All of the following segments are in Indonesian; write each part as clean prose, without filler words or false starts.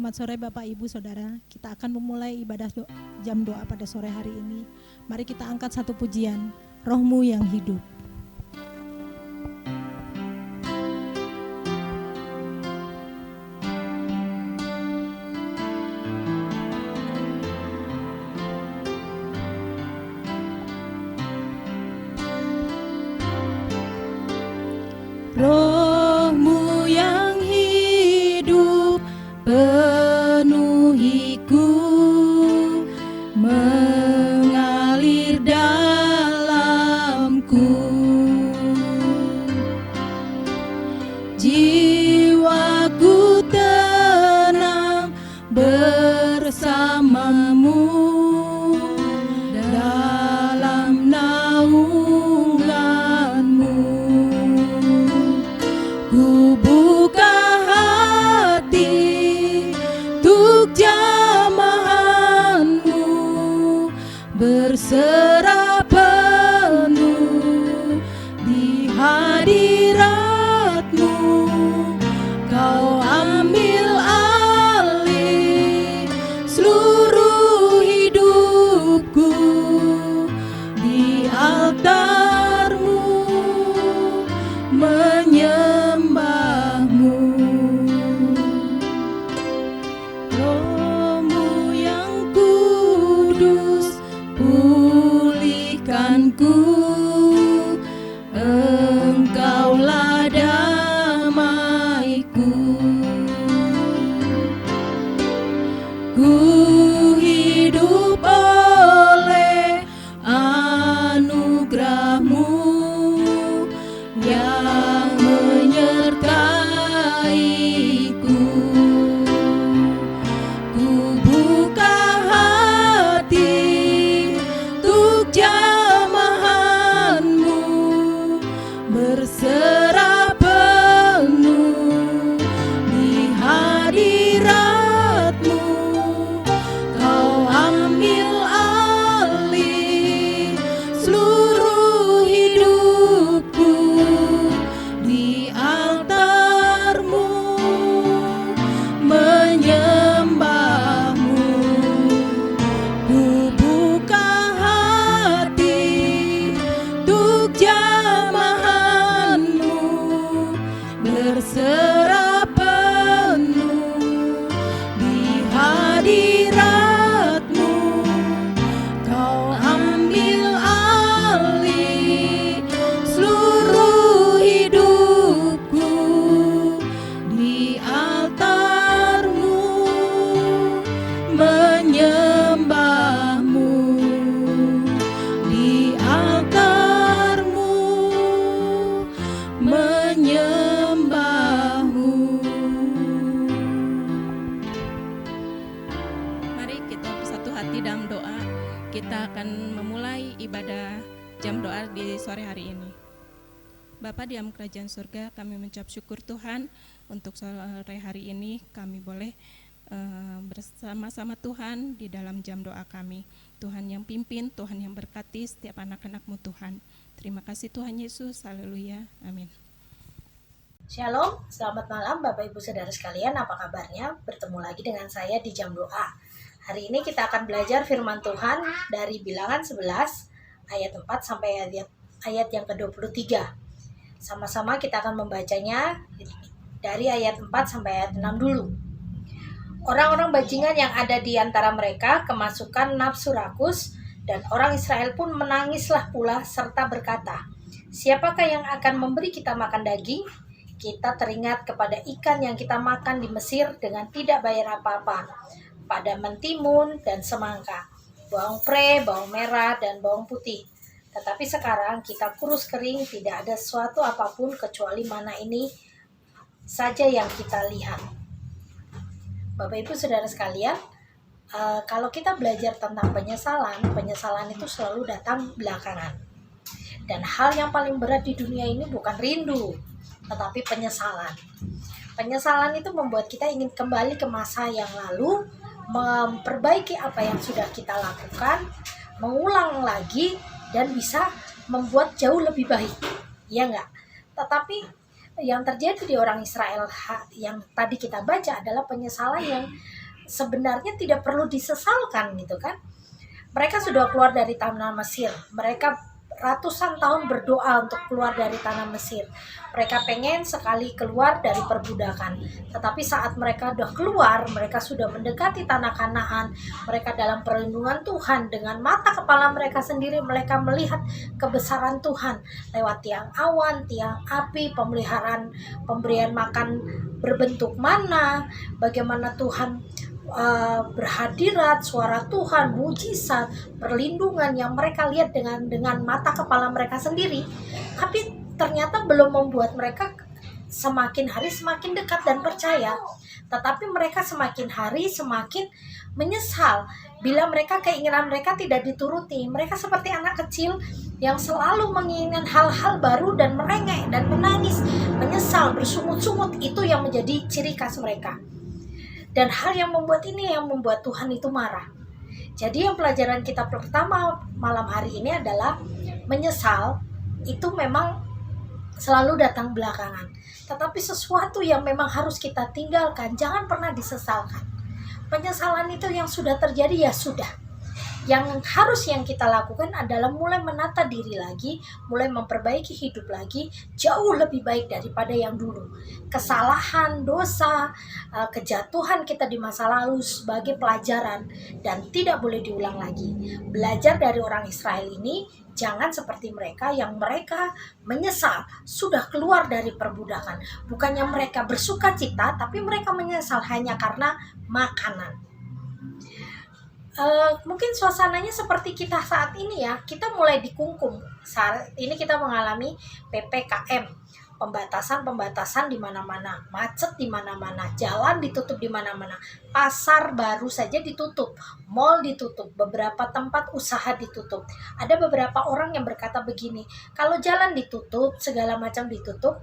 Selamat sore Bapak Ibu Saudara. Kita akan memulai ibadah jam doa pada sore hari ini. Mari kita angkat satu pujian, Rohmu yang hidup. Rohmu yang hidup penuhiku, mengalir dalamku. Jiwaku tenang bersamamu dalam naunganmu. Ku buka hati untuk jamahanmu, berserah penuh di hadiratmu. Kau ambil alih seluruh hidupku di altarmu, menyembahmu. Rohmu yang kudus, pulihkanku. Engkaulah damaiku. Ku hidup oleh anugerah-Mu yang menyertaiku. Ku buka hati untuk jamahan-Mu, berserah penuh di hadirat-Mu. Kau ambil alih seluruh hidupku di altar-Mu, menyembah-Mu. Ku buka hati untuk jamahan-Mu, berserah penuh di hadirat-Mu. Kau ambil alih seluruh hidupku di altar-Mu, menyembah-Mu di altar-Mu, menyembah-Mu. Mari kita bersatu hati dalam doa. Kita akan memulai ibadah jam doa di sore hari ini. Bapa di dalam kerajaan surga, kami mengucap syukur Tuhan untuk sore hari ini kami boleh bersama-sama Tuhan di dalam jam doa kami. Tuhan yang pimpin, Tuhan yang berkati setiap anak-anak-Mu Tuhan. Terima kasih Tuhan Yesus, haleluya, amin. Shalom, selamat malam Bapak Ibu Saudara sekalian, apa kabarnya? Bertemu lagi dengan saya di Jam Doa. Hari ini kita akan belajar firman Tuhan dari Bilangan 11 ayat 4 sampai ayat yang ke-23. Sama-sama kita akan membacanya dari ayat 4 sampai ayat 6 dulu. Orang-orang bajingan yang ada di antara mereka kemasukan nafsu rakus, dan orang Israel pun menangislah pula serta berkata, "Siapakah yang akan memberi kita makan daging? Kita teringat kepada ikan yang kita makan di Mesir dengan tidak bayar apa-apa, pada mentimun dan semangka, bawang pre, bawang merah, dan bawang putih. Tetapi sekarang kita kurus kering, tidak ada sesuatu apapun kecuali mana ini saja yang kita lihat." Bapak Ibu Saudara sekalian, kalau kita belajar tentang penyesalan itu selalu datang belakangan. Dan hal yang paling berat di dunia ini bukan rindu, tetapi penyesalan. Penyesalan itu membuat kita ingin kembali ke masa yang lalu, memperbaiki apa yang sudah kita lakukan, mengulang lagi, dan bisa membuat jauh lebih baik. Ya enggak? Tetapi yang terjadi di orang Israel yang tadi kita baca adalah penyesalan yang sebenarnya tidak perlu disesalkan gitu kan. Mereka sudah keluar dari tanah Mesir. Mereka ratusan tahun berdoa untuk keluar dari tanah Mesir. Mereka pengen sekali keluar dari perbudakan. Tetapi saat mereka sudah keluar, mereka sudah mendekati tanah Kanaan. Mereka dalam perlindungan Tuhan. Dengan mata kepala mereka sendiri, mereka melihat kebesaran Tuhan. Lewat tiang awan, tiang api, pemberian makan berbentuk mana, bagaimana Tuhan berhadirat, suara Tuhan, mujizat, perlindungan yang mereka lihat dengan mata kepala mereka sendiri. Tapi ternyata belum membuat mereka semakin hari semakin dekat dan percaya. Tetapi mereka semakin hari semakin menyesal bila keinginan mereka tidak dituruti. Mereka seperti anak kecil yang selalu menginginkan hal-hal baru dan merengek dan menangis, menyesal, bersungut-sungut. Itu yang menjadi ciri khas mereka. Dan hal yang membuat Tuhan itu marah. Jadi yang pelajaran kita pertama malam hari ini adalah menyesal itu memang selalu datang belakangan. Tetapi sesuatu yang memang harus kita tinggalkan, jangan pernah disesalkan. Penyesalan itu yang sudah terjadi ya sudah. Yang kita lakukan adalah mulai menata diri lagi, mulai memperbaiki hidup lagi, jauh lebih baik daripada yang dulu. Kesalahan, dosa, kejatuhan kita di masa lalu sebagai pelajaran dan tidak boleh diulang lagi. Belajar dari orang Israel ini, jangan seperti mereka menyesal sudah keluar dari perbudakan. Bukannya mereka bersuka cita, tapi mereka menyesal hanya karena makanan. Mungkin suasananya seperti kita saat ini ya, kita mulai dikungkum. Saat ini kita mengalami PPKM, pembatasan di mana-mana, macet di mana-mana, jalan ditutup di mana-mana, pasar baru saja ditutup, mall ditutup, beberapa tempat usaha ditutup. Ada beberapa orang yang berkata begini, kalau jalan ditutup, segala macam ditutup,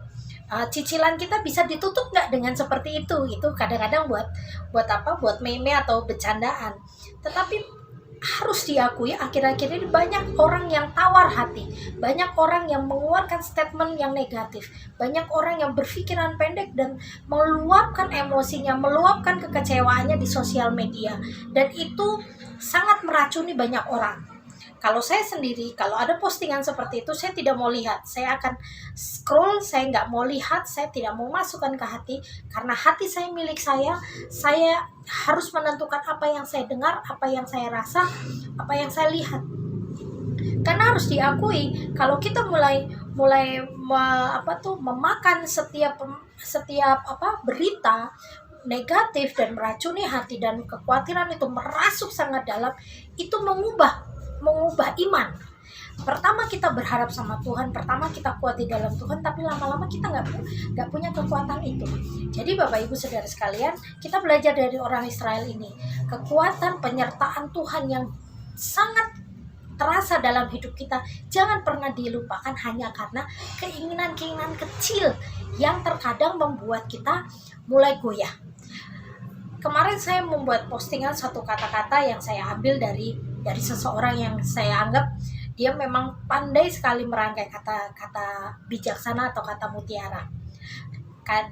cicilan kita bisa ditutup nggak dengan seperti itu? Itu kadang-kadang buat meme atau bercandaan. Tetapi harus diakui akhir-akhir ini banyak orang yang tawar hati, banyak orang yang mengeluarkan statement yang negatif, banyak orang yang berpikiran pendek dan meluapkan emosinya, meluapkan kekecewaannya di sosial media, dan itu sangat meracuni banyak orang. Kalau saya sendiri, kalau ada postingan seperti itu, saya tidak mau lihat. Saya akan scroll, saya nggak mau lihat, saya tidak mau masukkan ke hati. Karena hati saya milik saya harus menentukan apa yang saya dengar, apa yang saya rasa, apa yang saya lihat. Karena harus diakui, kalau kita mulai memakan setiap berita negatif dan meracuni hati, dan kekhawatiran itu merasuk sangat dalam, itu mengubah iman. Pertama kita berharap sama Tuhan, pertama kita kuat di dalam Tuhan, tapi lama-lama kita nggak punya kekuatan itu. Jadi Bapak Ibu Saudara sekalian, kita belajar dari orang Israel ini, kekuatan penyertaan Tuhan yang sangat terasa dalam hidup kita jangan pernah dilupakan hanya karena keinginan-keinginan kecil yang terkadang membuat kita mulai goyah. Kemarin saya membuat postingan satu kata-kata yang saya ambil dari seseorang yang saya anggap dia memang pandai sekali merangkai kata-kata bijaksana atau kata mutiara.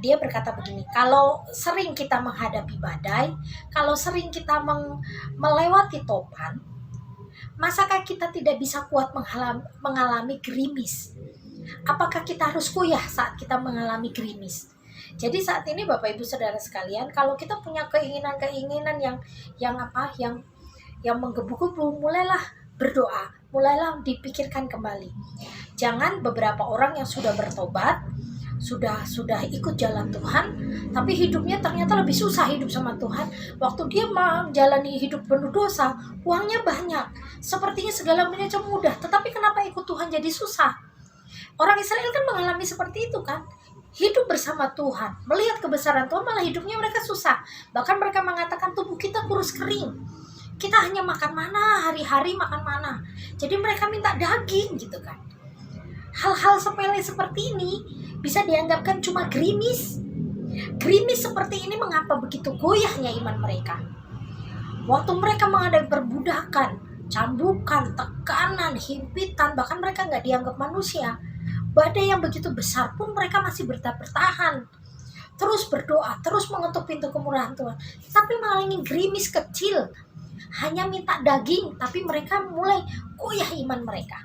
Dia berkata begini, kalau sering kita menghadapi badai, kalau sering kita melewati topan, masakah kita tidak bisa kuat mengalami gerimis? Apakah kita harus goyah saat kita mengalami gerimis? Jadi saat ini Bapak Ibu Saudara sekalian, kalau kita punya keinginan yang menggebu-gebu, mulailah berdoa, mulailah dipikirkan kembali. Jangan beberapa orang yang sudah bertobat, sudah ikut jalan Tuhan, tapi hidupnya ternyata lebih susah hidup sama Tuhan. Waktu dia menjalani hidup penuh dosa, uangnya banyak, sepertinya segala macam mudah, tetapi kenapa ikut Tuhan jadi susah? Orang Israel kan mengalami seperti itu kan, hidup bersama Tuhan, melihat kebesaran Tuhan, malah hidupnya mereka susah. Bahkan mereka mengatakan tubuh kita kurus kering, kita hanya makan mana, hari-hari makan mana. Jadi mereka minta daging gitu kan. Hal-hal sepele seperti ini bisa dianggapkan cuma gerimis. Gerimis seperti ini mengapa begitu goyahnya iman mereka. Waktu mereka menghadapi perbudakan, cambukan, tekanan, himpitan, bahkan mereka nggak dianggap manusia. Badai yang begitu besar pun mereka masih bertahan. terus berdoa, terus mengetuk pintu kemurahan Tuhan. Tapi malah ingin gerimis kecil, hanya minta daging, tapi mereka mulai goyah iman mereka.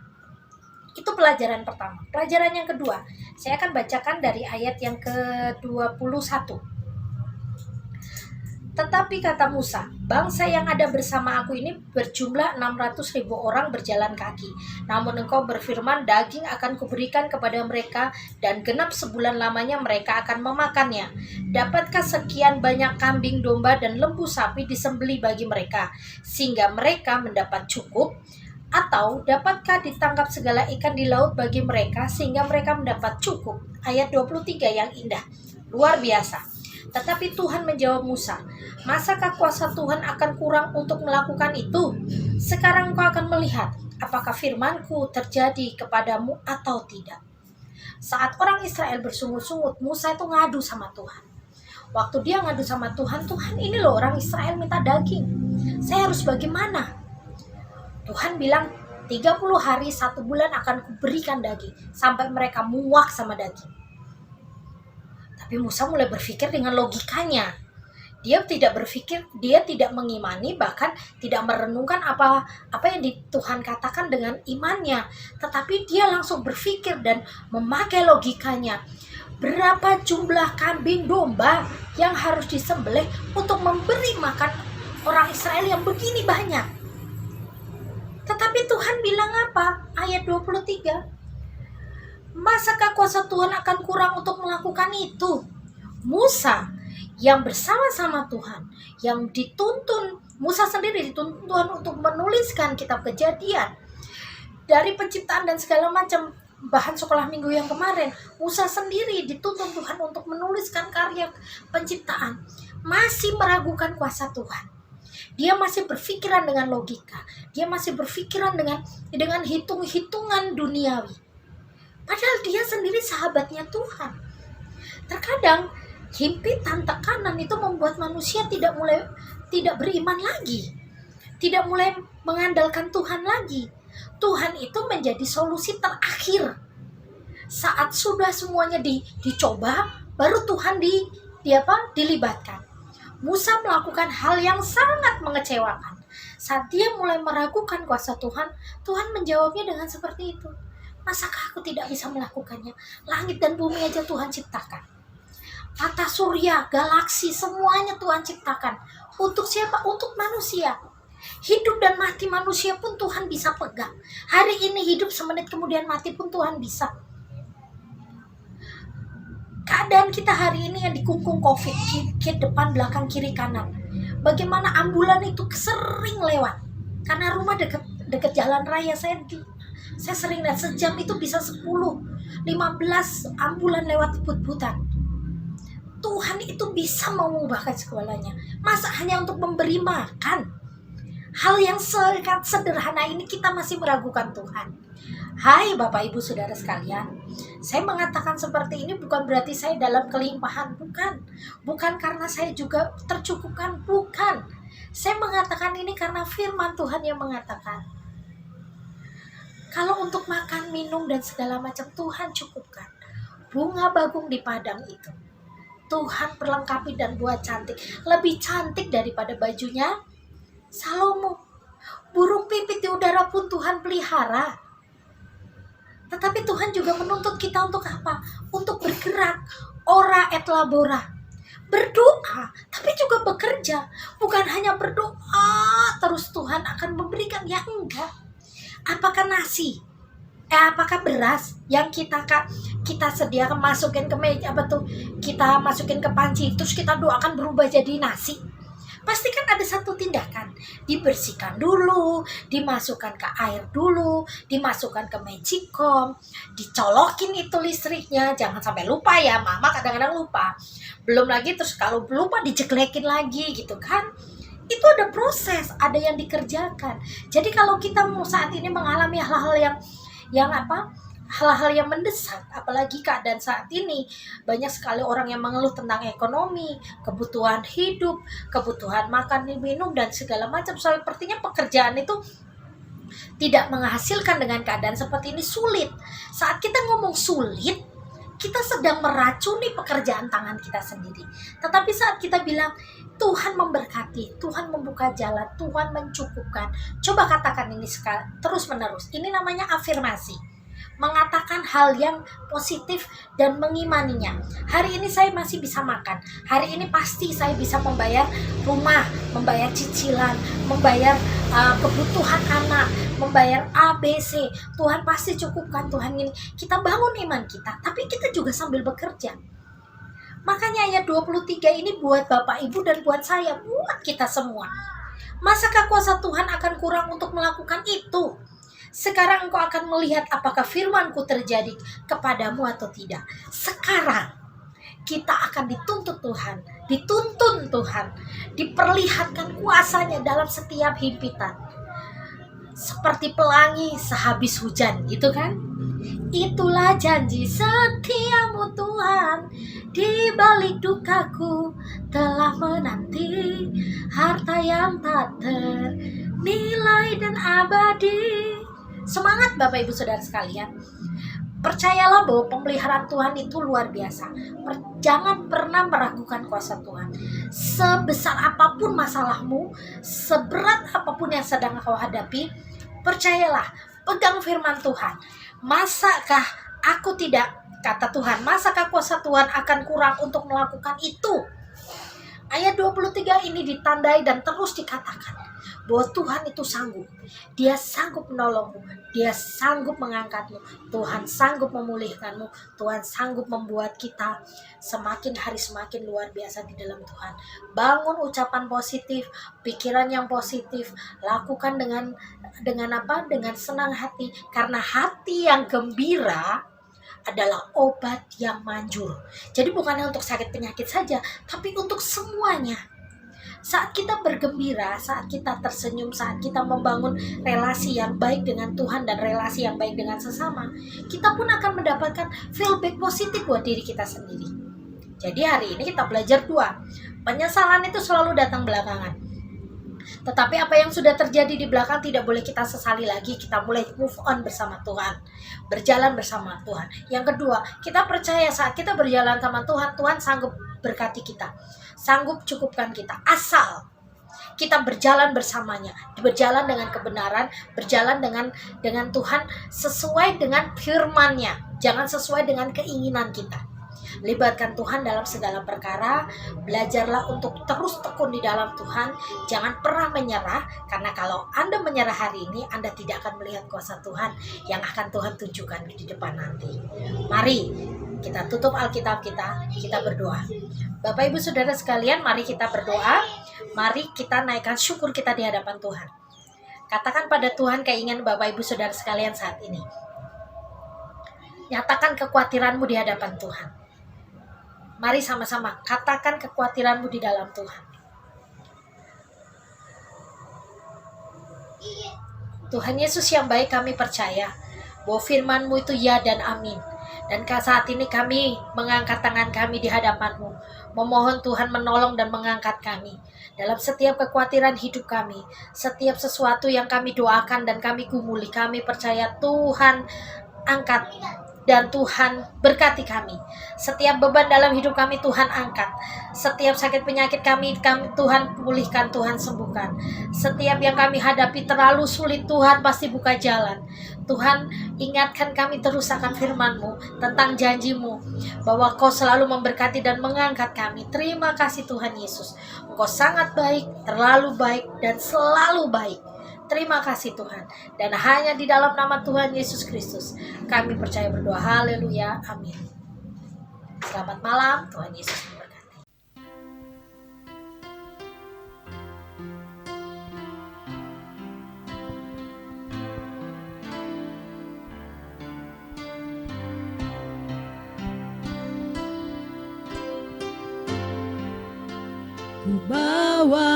Itu pelajaran pertama. Pelajaran yang kedua, saya akan bacakan dari ayat yang ke-21. Tetapi kata Musa, bangsa yang ada bersama aku ini berjumlah 600.000 orang berjalan kaki. Namun engkau berfirman, daging akan kuberikan kepada mereka, dan genap sebulan lamanya mereka akan memakannya. Dapatkah sekian banyak kambing, domba, dan lembu sapi disembelih bagi mereka, sehingga mereka mendapat cukup? Atau dapatkah ditangkap segala ikan di laut bagi mereka, sehingga mereka mendapat cukup? Ayat 23 yang indah, luar biasa. Tetapi Tuhan menjawab Musa, masakah kuasa Tuhan akan kurang untuk melakukan itu? Sekarang kau akan melihat apakah firmanku terjadi kepadamu atau tidak. Saat orang Israel bersungut-sungut, Musa itu ngadu sama Tuhan. Waktu dia ngadu sama Tuhan, Tuhan ini loh orang Israel minta daging. Saya harus bagaimana? Tuhan bilang 30 hari 1 bulan akan kuberikan daging sampai mereka muak sama daging. Tapi Musa mulai berpikir dengan logikanya. Dia tidak berpikir, dia tidak mengimani, bahkan tidak merenungkan apa yang Tuhan katakan dengan imannya. Tetapi dia langsung berpikir dan memakai logikanya. Berapa jumlah kambing domba yang harus disembelih untuk memberi makan orang Israel yang begini banyak? Tetapi Tuhan bilang apa? Ayat 23. Masakah kuasa Tuhan akan kurang untuk melakukan itu? Musa yang bersama-sama Tuhan, yang dituntun, Musa sendiri dituntun Tuhan untuk menuliskan kitab Kejadian. Dari penciptaan dan segala macam bahan sekolah minggu yang kemarin, Musa sendiri dituntun Tuhan untuk menuliskan karya penciptaan. Masih meragukan kuasa Tuhan. Dia masih berpikiran dengan logika. Dia masih berpikiran dengan hitung-hitungan duniawi. Padahal dia sendiri sahabatnya Tuhan. Terkadang himpitan tekanan itu membuat manusia tidak beriman lagi. Tidak mulai mengandalkan Tuhan lagi. Tuhan itu menjadi solusi terakhir. Saat sudah semuanya dicoba, baru Tuhan dilibatkan. Musa melakukan hal yang sangat mengecewakan. Saat dia mulai meragukan kuasa Tuhan, Tuhan menjawabnya dengan seperti itu. Masakah aku tidak bisa melakukannya? Langit dan bumi aja Tuhan ciptakan. Tata surya, galaksi, semuanya Tuhan ciptakan. Untuk siapa? Untuk manusia. Hidup dan mati manusia pun Tuhan bisa pegang. Hari ini hidup, semenit kemudian mati pun Tuhan bisa. Keadaan kita hari ini yang dikungkung COVID, ke depan, belakang, kiri, kanan. Bagaimana ambulan itu sering lewat. Karena rumah dekat jalan raya, saya sering lihat sejam itu bisa 10, 15 ambulan lewat but-butan. Tuhan itu bisa mengubahkan segalanya. Masa hanya untuk memberi makan? Hal yang sangat sederhana ini kita masih meragukan Tuhan. Hai Bapak Ibu Saudara sekalian, saya mengatakan seperti ini bukan berarti saya dalam kelimpahan, bukan. Bukan karena saya juga tercukupkan, bukan. Saya mengatakan ini karena firman Tuhan yang mengatakan, kalau untuk makan, minum, dan segala macam Tuhan cukupkan. Bunga bagong di padang itu Tuhan perlengkapi dan buat cantik. Lebih cantik daripada bajunya Salomo. Burung pipit di udara pun Tuhan pelihara. Tetapi Tuhan juga menuntut kita untuk apa? Untuk bergerak. Ora et labora. Berdoa, tapi juga bekerja. Bukan hanya berdoa terus Tuhan akan memberikan. Ya enggak. Apakah nasi? Apakah beras yang kita sediakan masukin ke meja, kita masukin ke panci terus kita doakan berubah jadi nasi? Pasti kan ada satu tindakan, dibersihkan dulu, dimasukkan ke air dulu, dimasukkan ke magicom, dicolokin itu listriknya, jangan sampai lupa ya, mama kadang-kadang lupa. Belum lagi terus kalau lupa dijeklekin lagi gitu kan. Itu ada proses, ada yang dikerjakan. Jadi kalau kita saat ini mengalami hal-hal hal-hal yang mendesak, apalagi keadaan saat ini banyak sekali orang yang mengeluh tentang ekonomi, kebutuhan hidup, kebutuhan makan, minum, dan segala macam. Sepertinya pekerjaan itu tidak menghasilkan dengan keadaan seperti ini, sulit. Saat kita ngomong sulit, kita sedang meracuni pekerjaan tangan kita sendiri. Tetapi saat kita bilang, Tuhan memberkati, Tuhan membuka jalan, Tuhan mencukupkan. Coba katakan ini terus menerus. Ini namanya afirmasi. Mengatakan hal yang positif dan mengimaninya. Hari ini saya masih bisa makan. Hari ini pasti saya bisa membayar rumah, membayar cicilan, membayar kebutuhan anak, membayar ABC. Tuhan pasti cukupkan, Tuhan ini. Kita bangun iman kita, tapi kita juga sambil bekerja. Makanya ayat 23 ini buat Bapak Ibu dan buat saya, buat kita semua. Masakah kuasa Tuhan akan kurang untuk melakukan itu? Sekarang engkau akan melihat apakah firman-Ku terjadi kepadamu atau tidak. Sekarang kita akan dituntut Tuhan, dituntun Tuhan, diperlihatkan kuasa-Nya dalam setiap himpitan. Seperti pelangi sehabis hujan, gitu kan? Itulah janji setiamu Tuhan, di balik dukaku telah menanti harta yang tak ternilai dan abadi. Semangat Bapak Ibu Saudara sekalian. Percayalah bahwa pemeliharaan Tuhan itu luar biasa. Jangan pernah meragukan kuasa Tuhan. Sebesar apapun masalahmu, seberat apapun yang sedang kau hadapi, percayalah, pegang firman Tuhan. Masakah aku tidak, kata Tuhan, masakah kuasa Tuhan akan kurang untuk melakukan itu? Ayat 23 ini ditandai dan terus dikatakan bahwa Tuhan itu sanggup. Dia sanggup menolongmu, Dia sanggup mengangkatmu, Tuhan sanggup memulihkanmu, Tuhan sanggup membuat kita semakin hari semakin luar biasa di dalam Tuhan. Bangun ucapan positif, pikiran yang positif, lakukan dengan apa? Dengan senang hati, karena hati yang gembira adalah obat yang manjur. Jadi bukannya untuk sakit penyakit saja, tapi untuk semuanya. Saat kita bergembira, saat kita tersenyum, saat kita membangun relasi yang baik dengan Tuhan dan relasi yang baik dengan sesama, kita pun akan mendapatkan feedback positif buat diri kita sendiri. Jadi hari ini kita belajar 2. Penyesalan itu selalu datang belakangan. Tetapi apa yang sudah terjadi di belakang tidak boleh kita sesali lagi. Kita mulai move on bersama Tuhan, berjalan bersama Tuhan. Yang kedua, kita percaya saat kita berjalan sama Tuhan, Tuhan sanggup berkati kita, sanggup cukupkan kita, asal kita berjalan bersamanya, berjalan dengan kebenaran, berjalan dengan Tuhan sesuai dengan firman-Nya, jangan sesuai dengan keinginan kita. Libatkan Tuhan dalam segala perkara. Belajarlah untuk terus tekun di dalam Tuhan. Jangan pernah menyerah, karena kalau Anda menyerah hari ini, Anda tidak akan melihat kuasa Tuhan yang akan Tuhan tunjukkan di depan nanti. Mari kita tutup Alkitab kita berdoa. Bapak Ibu Saudara sekalian, mari kita berdoa. Mari kita naikkan syukur kita di hadapan Tuhan. Katakan pada Tuhan keinginan Bapak Ibu Saudara sekalian saat ini. Nyatakan kekhawatiranmu di hadapan Tuhan. Mari sama-sama katakan kekhawatiranmu di dalam Tuhan. Tuhan Yesus yang baik, kami percaya bahwa firman-Mu itu ya dan amin. Dan saat ini kami mengangkat tangan kami di hadapan-Mu, memohon Tuhan menolong dan mengangkat kami dalam setiap kekhawatiran hidup kami, setiap sesuatu yang kami doakan dan kami gumuli. Kami percaya Tuhan angkat dan Tuhan berkati kami. Setiap beban dalam hidup kami Tuhan angkat. Setiap sakit penyakit kami Tuhan pulihkan, Tuhan sembuhkan. Setiap yang kami hadapi terlalu sulit, Tuhan pasti buka jalan. Tuhan ingatkan kami terus akan firman-Mu, tentang janji-Mu, bahwa Kau selalu memberkati dan mengangkat kami. Terima kasih Tuhan Yesus. Engkau sangat baik, terlalu baik, dan selalu baik. Terima kasih Tuhan. Dan hanya di dalam nama Tuhan Yesus Kristus kami percaya berdoa. Haleluya. Amin. Selamat malam. Tuhan Yesus memberkati. Ku bawa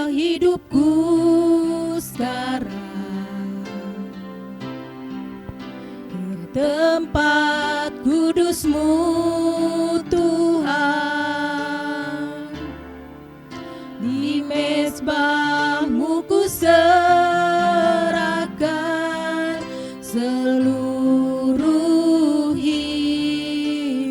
hidupku sekarang ke tempat kudus-Mu Tuhan. Di mezbah-Mu ku serahkan seluruh hidup.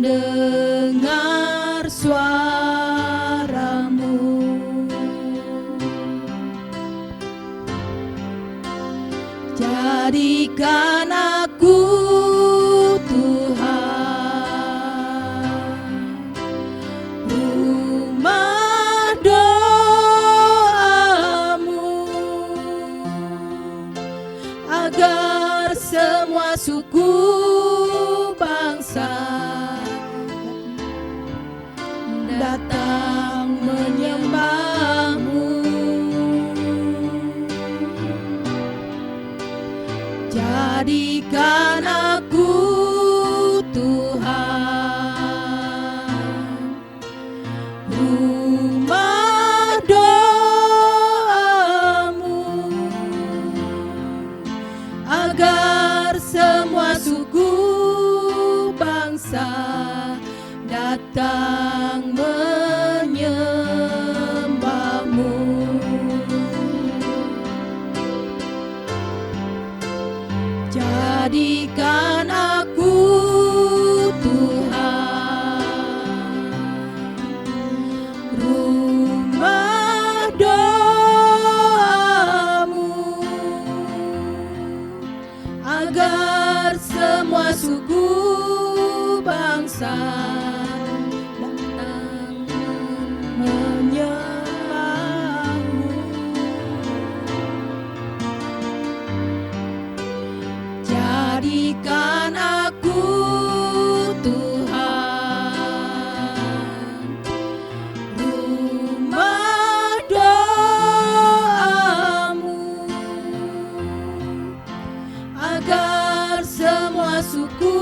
mendengar suara-Mu. Jadikan aku Tuhan rumah doa-Mu, agar semua suku bangsa datang menyembah-Mu. Jadikan aku Tuhan rumah doa-Mu, agar semua suku bangsa datang menyembah-Mu. Jadikan aku Tuhan rumah doa-Mu, agar semua suku bangsa datang menyembah-Mu. Jadikan aku Tuhan rumah doa-Mu, agar semua suku